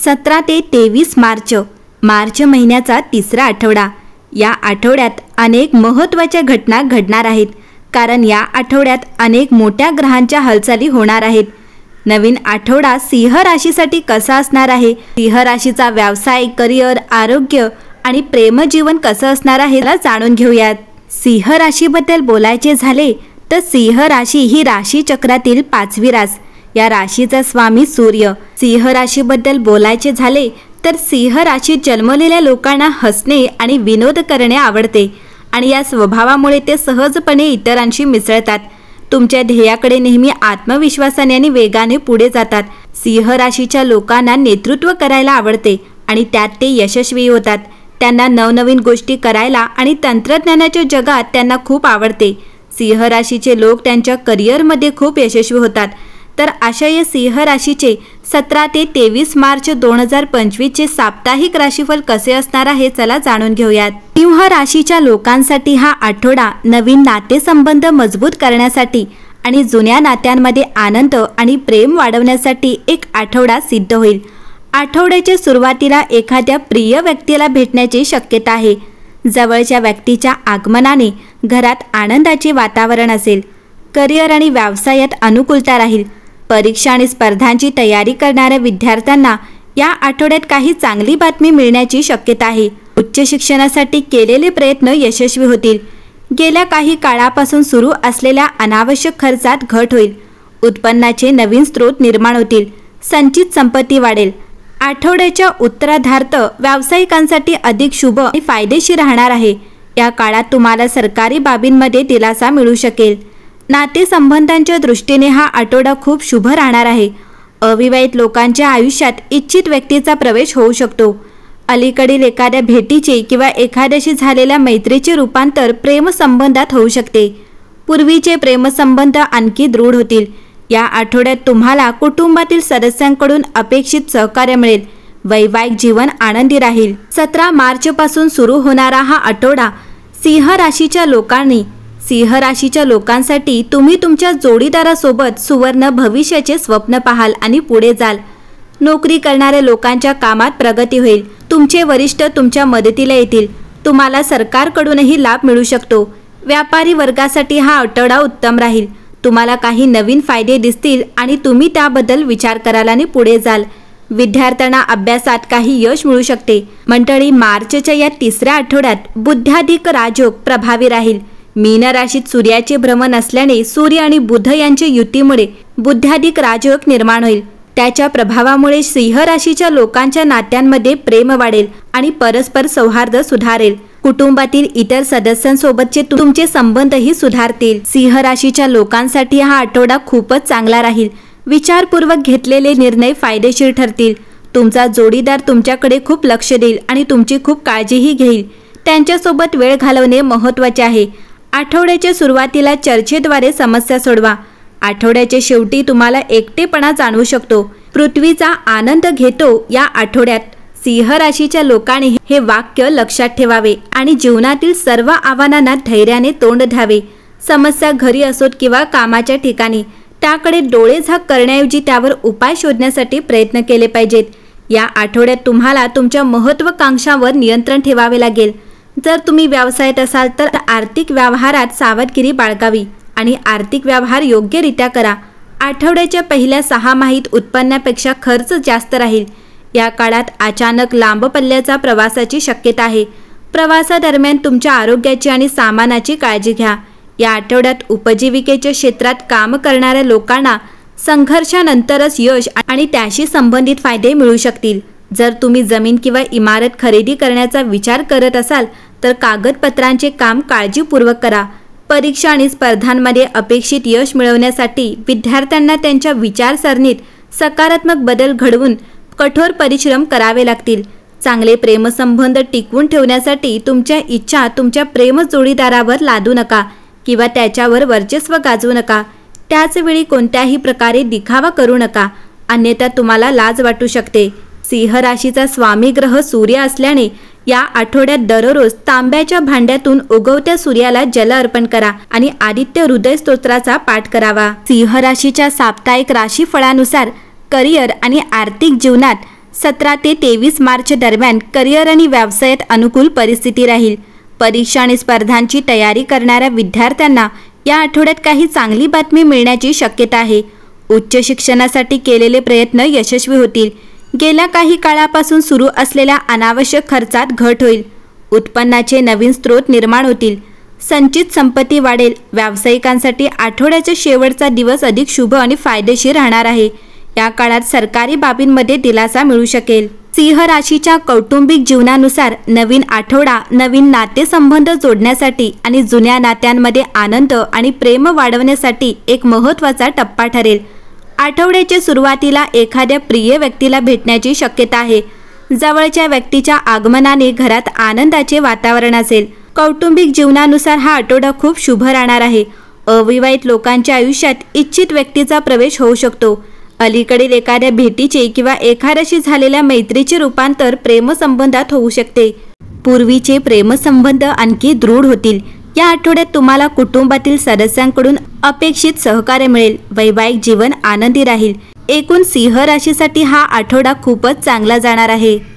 17 ते 23 मार्च महिन्याचा तिसरा आठवडा। या आठवड्यात अनेक महत्त्वाच्या घटना घडणार आहेत, कारण या आठवड्यात अनेक मोठ्या ग्रहांच्या हालचाली होणार आहेत। नवीन आठवडा सिंह राशीसाठी कसा असणार आहे, सिंह राशीचा व्यवसाय, करिअर, आरोग्य आणि प्रेमजीवन कसं असणार आहे हे जाणून घेऊयात। सिंह राशीबद्दल बोलायचे झाले तर सिंह राशी ही राशी चक्रातील 5वी रास। या राशीचा स्वामी सूर्य। सिंह राशीबद्दल बोलायचे झाले तर सिंह राशीत जन्मलेल्या लोकांना हसणे आणि विनोद करणे आवडते आणि या स्वभावामुळे ते सहजपणे इतरांशी मिसळतात। तुमच्या ध्येयाकडे नेहमी आत्मविश्वासाने आणि वेगाने पुढे जातात। सिंह राशीच्या लोकांना नेतृत्व करायला आवडते आणि त्यात ते यशस्वी होतात। त्यांना नवनवीन गोष्टी करायला आणि तंत्रज्ञानाच्या जगात त्यांना खूप आवडते। सिंह राशीचे लोक त्यांच्या करिअरमध्ये खूप यशस्वी होतात। तर अशा या सिंह राशीचे 17 ते 23 मार्च 2025 चे साप्ताहिक राशीफल कसे असणार आहे चला जाणून घेऊयात। सिंह राशीच्या लोकांसाठी हा आठवडा नवीन नातेसंबंध मजबूत करण्यासाठी आणि जुन्या नात्यांमध्ये आनंद आणि प्रेम वाढवण्यासाठी एक आठवडा सिद्ध होईल। आठवड्याच्या सुरुवातीला एखाद्या प्रिय व्यक्तीला भेटण्याची शक्यता आहे। जवळच्या व्यक्तीच्या आगमनाने घरात आनंदाचे वातावरण असेल। करिअर आणि व्यवसायात अनुकूलता राहील। परीक्षा आणि स्पर्धांची तयारी करणाऱ्या विद्यार्थ्यांना या आठवड्यात काही चांगली बातमी मिळण्याची शक्यता आहे। उच्च शिक्षणासाठी केलेले प्रयत्न यशस्वी होतील। गेल्या काही काळापासून सुरू असलेल्या अनावश्यक खर्चात घट होईल। उत्पन्नाचे नवीन स्रोत निर्माण होतील। संचित संपत्ती वाढेल। आठवड्याच्या उत्तरार्धात व्यावसायिकांसाठी अधिक शुभ आणि फायदेशीर राहणार आहे। या काळात तुम्हाला सरकारी बाबींमध्ये दिलासा मिळू शकेल। नातेसंबंधांच्या दृष्टीने हा आठवडा खूप शुभ राहणार आहे। अविवाहित लोकांच्या आयुष्यात इच्छित व्यक्तीचा प्रवेश होऊ शकतो। अलीकडील एखाद्या भेटीचे किंवा एखाद्याशी झालेल्या मैत्रीचे रूपांतर प्रेमसंबंधात होऊ शकते। पूर्वीचे प्रेमसंबंध आणखी दृढ होतील। या आठवड्यात तुम्हाला कुटुंबातील सदस्यांकडून अपेक्षित सहकार्य मिळेल। वैवाहिक जीवन आनंदी राहील। 17 मार्च पासून सुरू होणारा हा आठवडा सिंह राशीच्या लोकांसाठी तुम्ही तुमच्या जोडीदारासोबत सुवर्ण भविष्याचे स्वप्न पाहाल आणि पुढे जाल। नोकरी करणाऱ्या लोकांच्या कामात प्रगती होईल। तुमचे वरिष्ठ तुमच्या मदतीला येतील। तुम्हाला सरकारकडूनही लाभ मिळू शकतो। व्यापारी वर्गासाठी हा आठवडा उत्तम राहील। तुम्हाला काही नवीन फायदे दिसतील आणि तुम्ही त्याबद्दल विचार कराल आणि पुढे जाल। विद्यार्थ्यांना अभ्यासात काही यश मिळू शकते। मंडळी, मार्चच्या या तिसऱ्या आठवड्यात बुधाधिक राजयोग प्रभावी राहील। मीन राशीत सूर्याचे भ्रमण असल्याने सूर्य आणि बुध यांच्या युतीमुळे बुधाधिक राजयोग निर्माण होईल। त्याच्या प्रभावामुळे सिंह राशीच्या लोकांच्या नात्यांमध्ये प्रेम वाढेल आणि परस्पर सौहार्द सुधारेल। कुटुंबातील इतर सदस्यांसोबतचे तुमचे संबंधही सुधारतील। सिंह राशीच्या लोकांसाठी हा आठवडा खूपच चांगला राहील। विचारपूर्वक घेतलेले निर्णय फायदेशीर ठरतील। तुमचा जोडीदार तुमच्याकडे खूप लक्ष देईल आणि तुमची खूप काळजीही घेईल। त्यांच्यासोबत वेळ घालवणे महत्त्वाचे आहे। आठवड्याच्या सुरुवातीला चर्चेद्वारे समस्या सोडवा। आठवड्याच्या शेवटी तुम्हाला एकटेपणा जाणवू शकतो। पृथ्वीचा आनंद घेतो या आठवड्यात सिंह राशीच्या लोकांनी हे वाक्य लक्षात ठेवावे आणि जीवनातील सर्व आव्हानांना धैर्याने तोंड द्यावे। समस्या घरी असोत किंवा कामाच्या ठिकाणी, त्याकडे डोळेझाक करण्याऐवजी त्यावर उपाय शोधण्यासाठी प्रयत्न केले पाहिजेत। या आठवड्यात तुम्हाला तुमच्या महत्त्वाकांक्षांवर नियंत्रण ठेवावे लागेल। जर तुम्ही व्यवसायात असाल तर आर्थिक व्यवहारात सावधगिरी बाळगावी आणि आर्थिक व्यवहार योग्यरित्या करा। आठवड्याच्या पहिल्या 6 माहीत उत्पन्नापेक्षा खर्च जास्त राहील। या काळात अचानक लांब पल्ल्याचा प्रवासाची शक्यता आहे। प्रवासादरम्यान तुमच्या आरोग्याची आणि सामानाची काळजी घ्या। या आठवड्यात उपजीविकेच्या क्षेत्रात काम करणाऱ्या लोकांना संघर्षानंतरच यश आणि त्याशी संबंधित फायदे मिळू शकतील। जर तुम्ही जमीन किंवा इमारत खरेदी करण्याचा विचार करत असाल तर कागदपत्रांचे काम काळजीपूर्वक करा। परीक्षा आणि स्पर्धांमध्ये अपेक्षित यश मिळवण्यासाठी विद्यार्थ्यांना त्यांच्या विचारसरणीत सकारात्मक बदल घडवून कठोर परिश्रम करावे लागतील। चांगले प्रेमसंबंध टिकवून ठेवण्यासाठी तुमच्या इच्छा तुमच्या प्रेम जोडीदारावर लादू नका किंवा त्याच्यावर वर्चस्व गाजवू नका। त्याचवेळी कोणत्याही प्रकारे दिखावा करू नका, अन्यथा तुम्हाला लाज वाटू शकते। सिंह राशीचा स्वामी ग्रह सूर्य असल्याने या आठवड्यात दररोज तांब्याच्या भांड्यातून उगवत्या सूर्याला जल अर्पण करा आणि आदित्य हृदय स्तोत्राचा पाठ करावा। सिंह राशीच्या साप्ताहिक राशीफळानुसार करिअर आणि आर्थिक जीवनात 17 ते 23 मार्च दरम्यान करिअर आणि व्यवसायात अनुकूल परिस्थिती राहील. परीक्षा आणि स्पर्धांची तयारी करणाऱ्या विद्यार्थ्यांना या आठवड्यात काही चांगली बातमी मिळण्याची शक्यता आहे. उच्च शिक्षणासाठी केलेले प्रयत्न यशस्वी होतील. गेल्या काही काळापासून सुरू असलेल्या अनावश्यक खर्चात घट होईल. उत्पन्नाचे नवीन स्रोत निर्माण होतील. संचित संपत्ती वाढेल. व्यावसायिकांसाठी आठवड्याचा शेवटचा दिवस अधिक शुभ आणि फायदेशीर राहणार आहे. या काळात सरकारी बाबींमध्ये दिलासा मिळू शकेल. सिंह राशीच्या कौटुंबिक जीवनानुसार नवीन आठवडा नवीन नातेसंबंध जोडण्यासाठी आणि जुन्या नात्यांमध्ये आनंद आणि प्रेम वाढवण्यासाठी एक महत्त्वाचा टप्पा ठरेल. आठवड्याच्या सुरुवातीला एखाद्या प्रिय व्यक्तीला भेटण्याची शक्यता आहे. जवळच्या व्यक्तीच्या आगमनाने घरात आनंदाचे वातावरण असेल. कौटुंबिक जीवनानुसार हा आठवडा खूप शुभ राहणार आहे. अविवाहित लोकांच्या आयुष्यात इच्छित व्यक्तीचा प्रवेश होऊ शकतो. अलीकडील एखाद्या भेटीचे किंवा एखाद्याशी झालेल्या मैत्रीचे रूपांतर प्रेमसंबंधात होऊ शकते. पूर्वीचे प्रेमसंबंध आणखी दृढ होतील. या आठवड्यात तुम्हाला कुटुंबातील सदस्यांकडून अपेक्षित सहकार्य मिळेल. वैवाहिक जीवन आनंदी राहील. एकूण सिंह राशीसाठी हा आठवडा खूपच चांगला जाणार आहे.